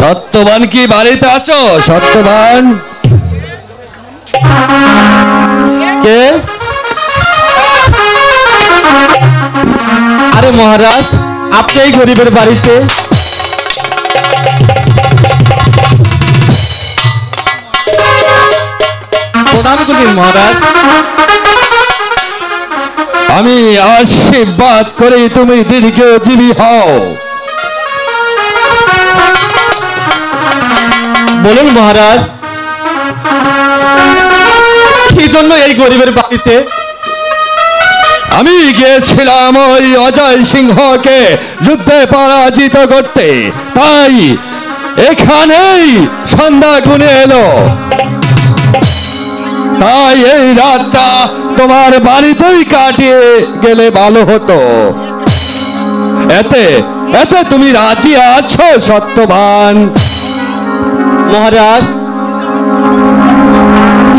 সত্যবান কি বাড়িতে আছো? সত্যবান কে? আরে মহারাজ, আপনি এই গরিবের বাড়িতে? প্রণাম করি মহারাজ। আমি আশীর্বাদ করি তুমি দীর্ঘজীবী হও। বলুন মহারাজ, কি জন্য এই গরিবের বাড়িতে? আমি গিয়েছিলাম ওই অজয় সিংহকে যুদ্ধে পরাজিত করতে, তাই এখানেই সন্ধ্যা গুনে এলো। তাই এই রাতটা তোমার বাড়িতেই কাটিয়ে গেলে ভালো হতো। এতে এতে তুমি রাজি আছো সত্যবান? মহারাজ,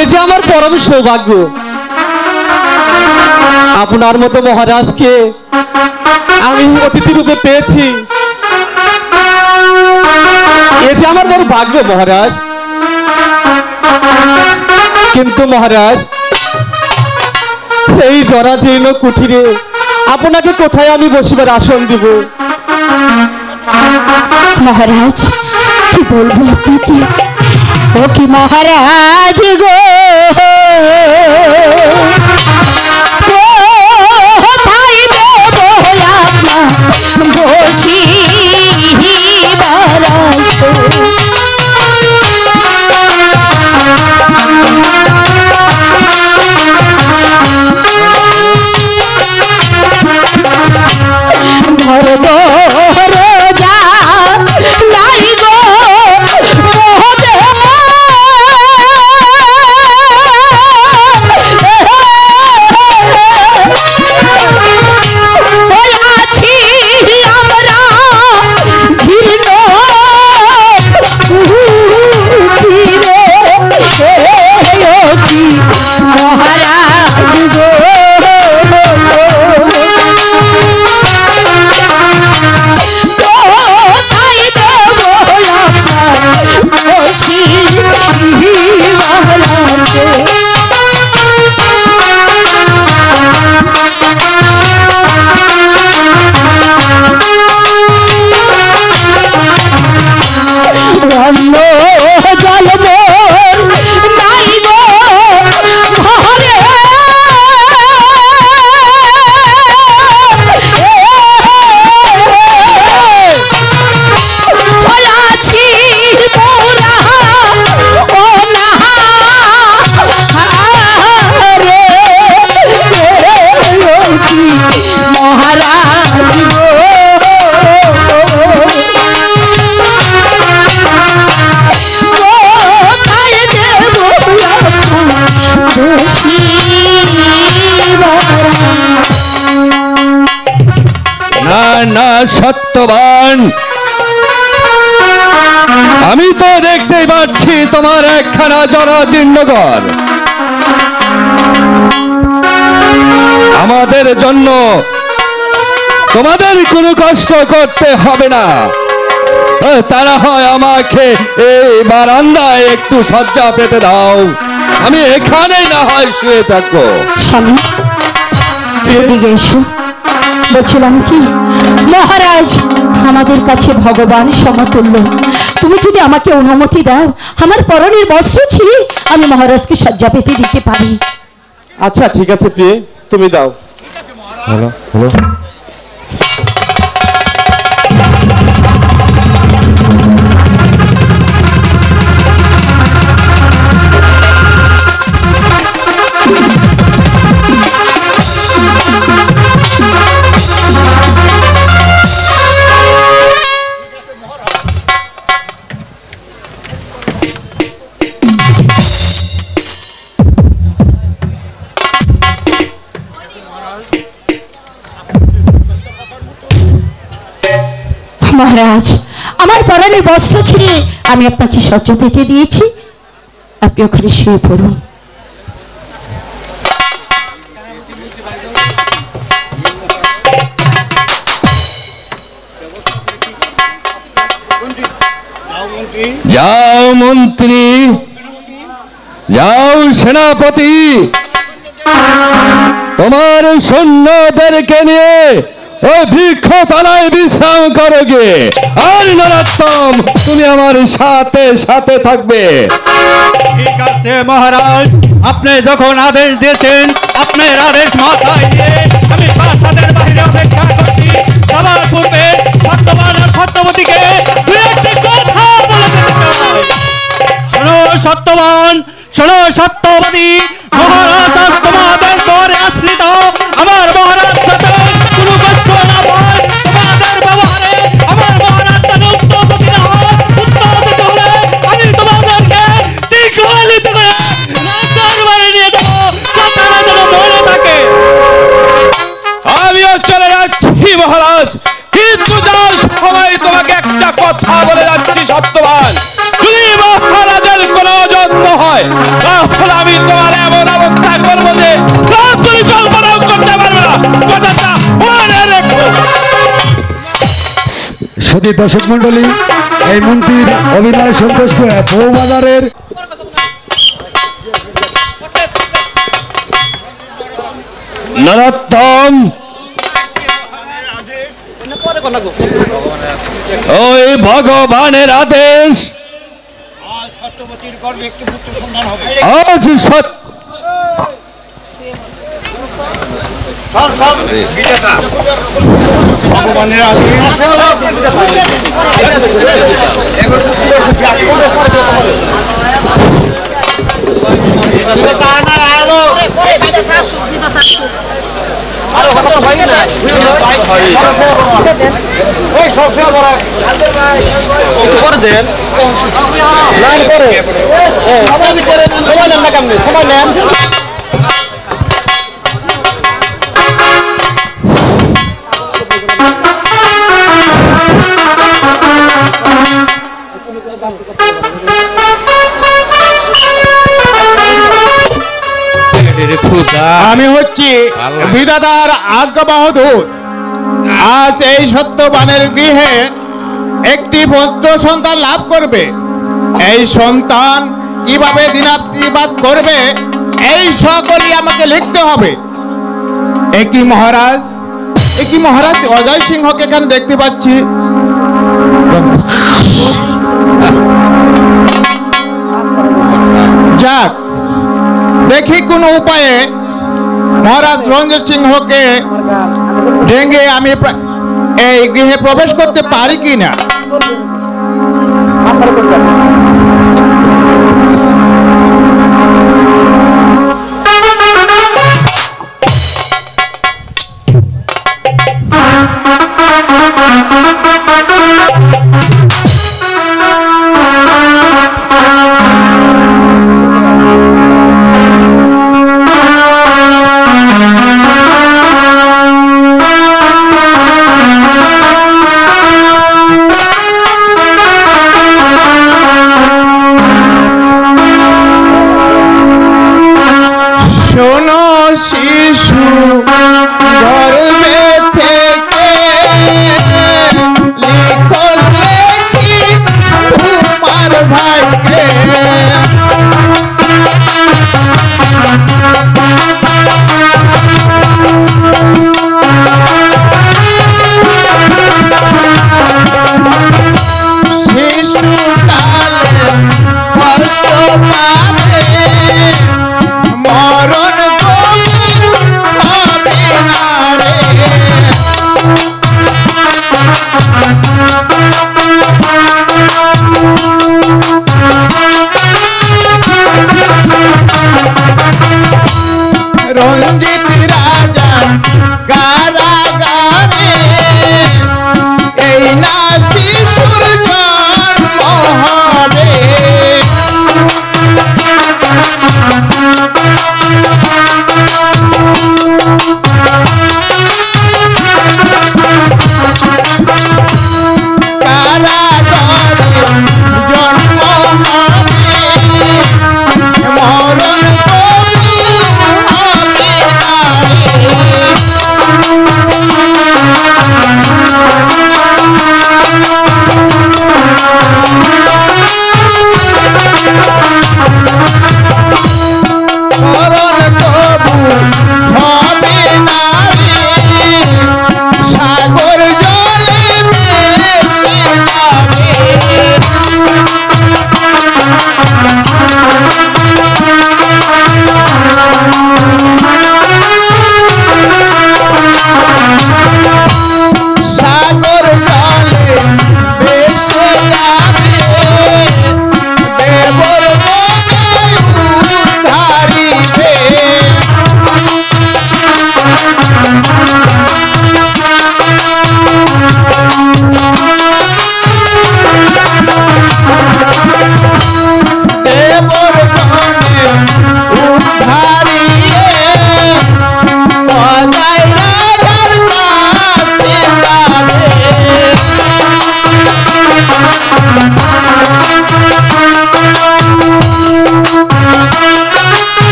এ যে আমার পরম সৌভাগ্য, আপনার মতো মহারাজকে আমি অতিথি রূপে পেয়েছি। এ যে আমার বড় ভাগ্য মহারাজ। কিন্তু মহারাজ, এই জরাজীর্ণ কুঠিরে আপনাকে কোথায় আমি বসিবার আসন দিব? মহারাজ, কি বলবো আপনাকে? ও কি মহারাজ গো, কোথায় দেব আপনার বসিবার আসন? সত্যবান, আমি তো দেখতেই পাচ্ছি তোমার একখানা জরাজীর্ণ ঘর। আমাদের জন্য তোমাদের কোনো কষ্ট করতে হবে না। তারা হয় আমাকে এই বারান্দায় একটু শয্যা পেতে দাও, আমি এখানেই না হয় শুয়ে থাকবো। স্বামী, এদিকে এসো। বলছিলাম কি মহারাজ আমাদের কাছে ভগবান সমতুল্য। তুমি যদি আমাকে অনুমতি দাও, আমার পরনের বস্ত্র ছিঁড়ে আমি মহারাজকে শয্যা পেতে দিতে পারি। আচ্ছা ঠিক আছে প্রিয়ে, তুমি দাও। হ্যালো হ্যালো, মহারাজ, আমার পরনের বস্ত্র ছিঁড়ে আমি আপনাকে শয্যা পেতে দিয়েছি, আপনি ওখানে শুয়ে পড়ুন। যাও মন্ত্রী, যাও সেনাপতি, তোমার সৈন্যদেরকে নিয়ে ওই বৃক্ষতলায় বিশ্রাম করো গে। আর নরোত্তম, তুমি আমার সাথে সাথে থাকবে। ঠিক আছে মহারাজ, আপনি যখন আদেশ দিয়েছেন আপনার আদেশ মাথায় নিয়ে আমি প্রাসাদের বাইরে অপেক্ষা করছি। সবার পূর্বে সত্যবান আর সত্যবতীকে দু একটি কথা বলে দিতে চাই। শোনো সত্যবান, শোনো সত্যবতী, মহারাজ আজ তোমাদের দরে আশ্রিত। আমার মহারাজ সাথে কোনো কষ্ট না পায় তোমাদের ব্যবহারে আমার মহারাজ যেন উত্তরপতি না হয়। উত্তরপতি হলে আমি তোমাদেরকে শৃঙ্খলিত করে রাজদরবারে নিয়ে যাবো, আপনারা যেন মনে থাকে। আমিও চলে যাচ্ছি মহারাজ, কিন্তু যাওয়ার সময় তোমাকে একটা কথা বলে যাচ্ছি সত্যবান, যদি মহারাজের কোনো যত্ন হয় তাহলে আমি তোমার এমন অবস্থা করবো যে তুমি কল্পনাও করতে পারবে না। কথাটা মনে রেখো। সুধী দর্শক মন্ডলী, এই মন্ত্রীর অভিনয় সন্তুষ্ট বৌবাজারের নরোত্তম, ওই ভগবানের আদেশ আজ ভগবানের আদেশ আমি হচ্ছি বিধাতার আজ্ঞাবহদূত। আজ এই সত্যবানের গৃহে একটি পুত্র সন্তান লাভ করবে। এই সন্তান কিভাবে দিনাতিপাত করবে এই সকলই আমাকে লিখতে হবে। একই মহারাজ অজয় সিংহকে এখানে দেখতে পাচ্ছি। যাক, দেখি কোন উপায়ে মহারাজ রঞ্জিত সিংহকে ডেঙ্গে আমি এই গৃহে প্রবেশ করতে পারি কিনা।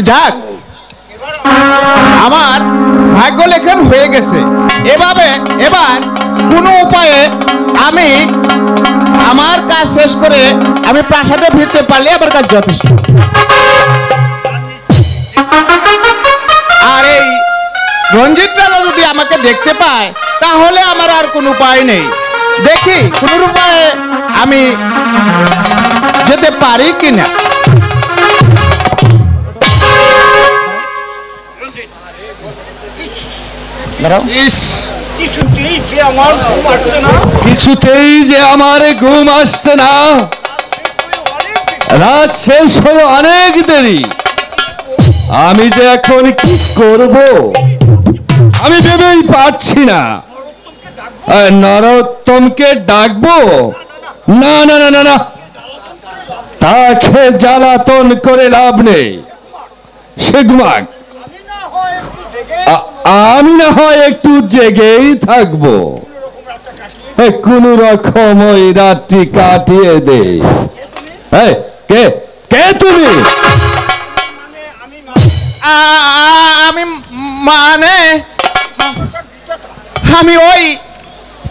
যাক, আমার ভাগ্য লেখন হয়ে গেছে। এবার কোনো উপায়ে আমি আমার কাজ শেষ করে আমি প্রাসাদে ফিরতে পারলে আমার কাজ যথেষ্ট। আর এই রঞ্জিত রাজা যদি আমাকে দেখতে পায় তাহলে আমার আর কোনো উপায় নেই। দেখি কোন উপায়ে আমি যেতে পারি কিনা। কিছুতেই যে আমার ঘুম আসছে না। রাত শেষ হলো অনেক দেরি। আমি যে এখন কি করব আমি ভেবেই পাচ্ছি না। নরোত্তমকে ডাকবো? না না না না না, তাকে জ্বালাতন করে লাভ নেই। সে ঘুমাক, আমি না হয় একটু জেগেই থাকবো। কোন রকম ওই রাত্রি কাটিয়ে দে। কে কে তুমি? আমি মানে আমি ওই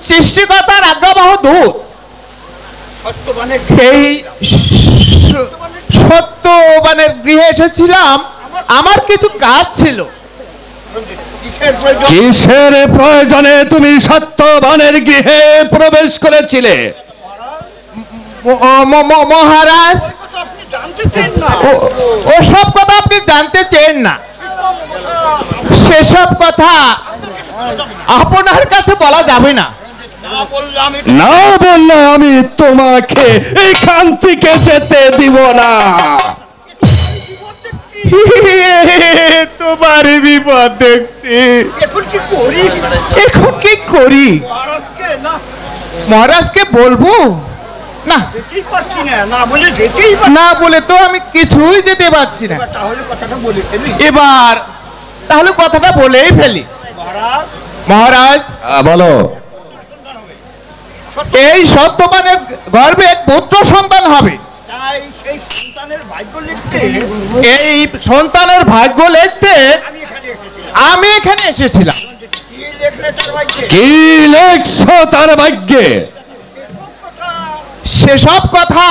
সৃষ্টিকর্তার আজ্ঞাবহ দূত। এই সত্যবানের গৃহে এসেছিলাম, আমার কিছু কাজ ছিল। কিসের প্রয়োজনে তুমি সত্যবানের গৃহে প্রবেশ করেছিলে? মহারাজ, ওসব কথা আপনি জানতে চেন না। সেসব কথা আপনার কাছে বলা যাবে না। না বললে আমি তোমাকে এখান থেকে যেতে দিব না। তোমার বিপদ দেখছি, এখন কি করি? মহারাজকে বলবো না, না বলে তো আমি কিছুই যেতে পারছি না। এবার তাহলে কথাটা বলেই ফেলি। মহারাজ বলো। এই সত্যবানের গর্ভে পুত্র সন্তান হবে। এই সন্তানের ভাগ্য লিখতে আমি এখানে এসেছিলাম। কি লেখছো তার ভাগ্যে? সেসব কথা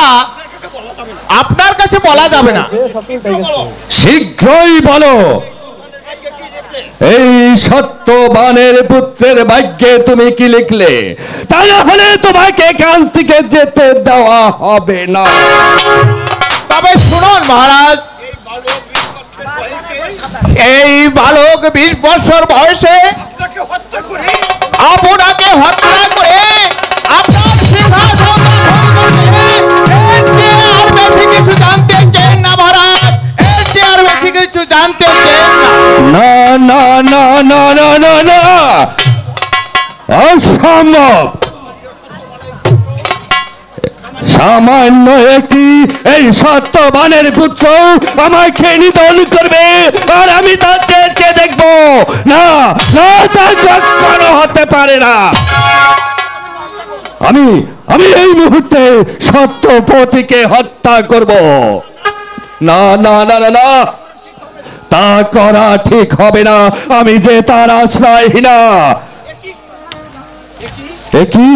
আপনার কাছে বলা যাবে না। শীঘ্রই বলো। এই সত্যবানের পুত্রের ভাগ্যে তুমি কি লিখলে? তাহলে তোমাকে এখান থেকে যেতে দেওয়া হবে না। তবে শুনুন মহারাজ, এই বালক 20 বছর বয়সে আপনাকে হত্যা করে আপনার সিংহাসন আর বেশি কিছু জানতে চেন না মহারাজ, আর বেশি কিছু জানতে চেন না। না না না না না না, অসম্ভব। সামান্য একটি এই সত্যবানের পুত্র আমাকে নিধন করবে আর আমি তা চেয়ে দেখবো? না না, তা কখনো হতে পারে না। আমি এই মুহূর্তে সত্যপতিকে হত্যা করব। না না না না না, তা করা ঠিক হবে না। আমি যে তার আশ্রয়হীনা। কি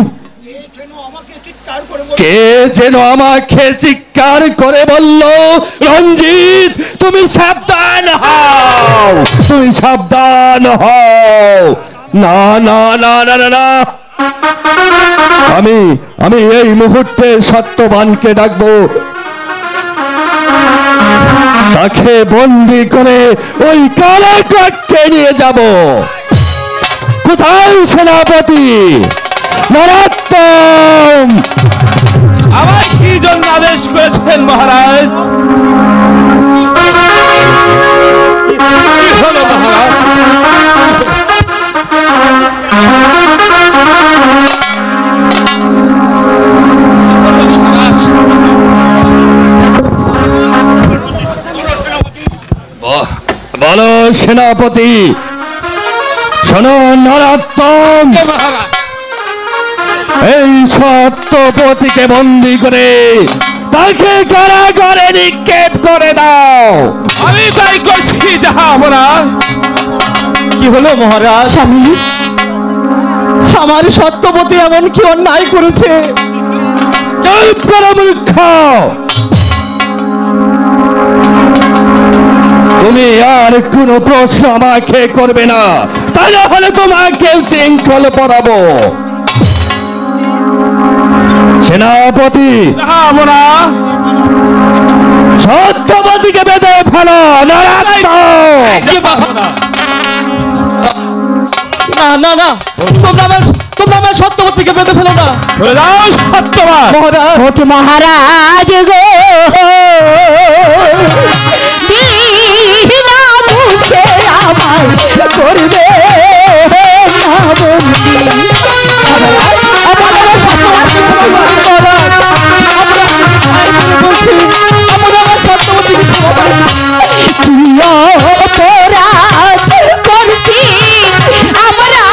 কে যেন আমাকে চিৎকার করে বলল, রঞ্জিত তুমি সাবধান হও, তুমি সাবধান হও। না না না না না না, আমি এই মুহূর্তে সত্যবানকে ডাকবো। তাকে বন্দি করে ওই কারাগারে নিয়ে যাব। কোথায় সেনাপতি? নরোত্তম, আমার কি জন্য আদেশ করেছেন মহারাজ? কি হলো মহারাজ? বলো সেনাপতি। শোনো নরোত্তম, এই সত্যপতিকে বন্দি করে তাকে কারাগারে নিক্ষেপ করে দাও। আমি তাই করছি মহারাজ। কি হলো মহারাজ? স্বামী, আমার সত্যবতী এমন কি অন্যায় করেছে? চুপ করো মূর্খ। তুমি আর কোনো প্রশ্ন আমাকে করবে না, তা না হলে তোমাকে শৃঙ্খল পড়াবো। সেনাপতি, সত্যবতীকে বেঁধে ফেলো। না না না, তোমরা আমার সত্যবতীকে বেঁধে ফেলো না সত্যবান মহারাজ। ওকে মহারাজ গো, বিনা দোষে আমায় করবে না বন্দী। অপরাধ করছি আমরা,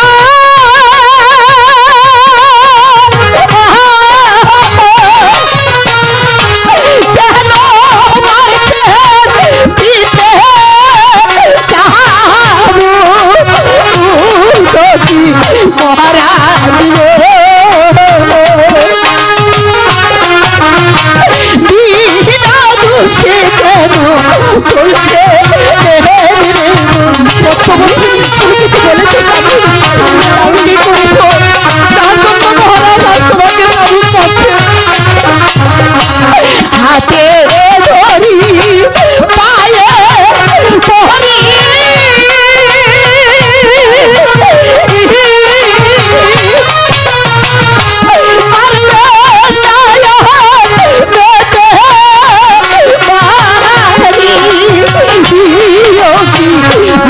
কেন মারছেন পিতে চাহাবো মহারাজ বিনা দোষে কেন করছে হাতে ধরি পায়ে ধরি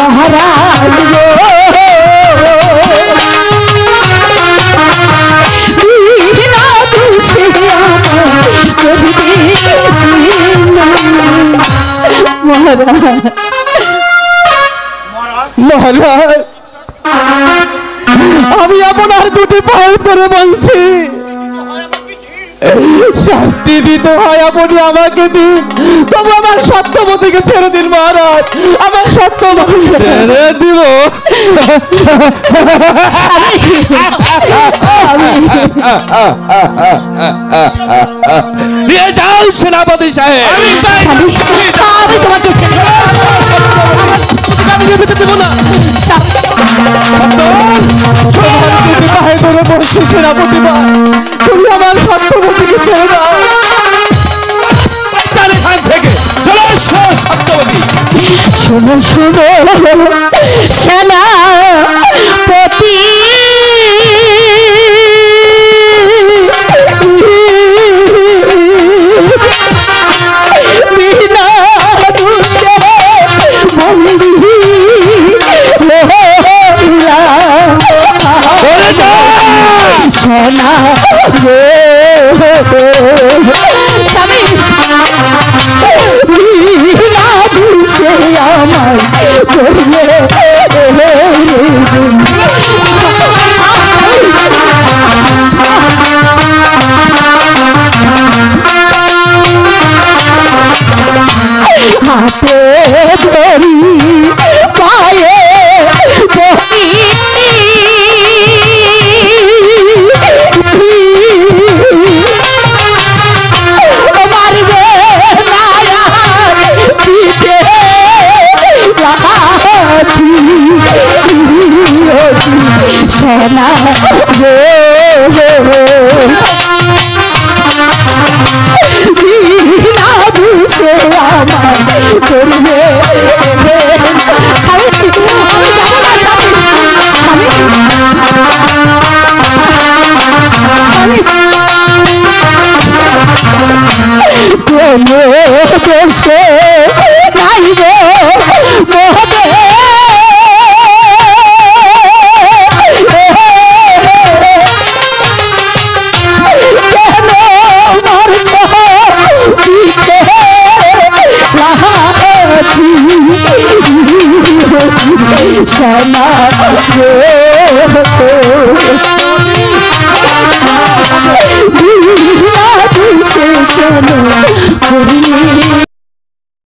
মহারাজ মহারাজ, আমি আপনার দুটি পায়ের ধরে বলছি, শাস্তি দিতে হয় আপনি আমাকে দিন, তবু আমার সত্যবতীকে ছেড়ে দিন মহারাজ। আমার সত্যবতী ছেড়ে দিব? নিয়ে যাও সেনাপতি সাহেব। আমি তোমাকে পায়ে ধরে বলছি সেনাপতি মা, তুমি আমার সত্যবতীকে ছেড়ে দাও। শোনো শোনো সেনাপতি, বিনা দোষে বন্দী সোনা স্বামী, বিনা দোষে আমায় করলে হাতে ধরি পায়ে ধরি মারবে পিঠে সোনা বিনা দোষে আমার করবে কোনো দোষে নাই গো মহবে সোনা বিনা দোষে কেন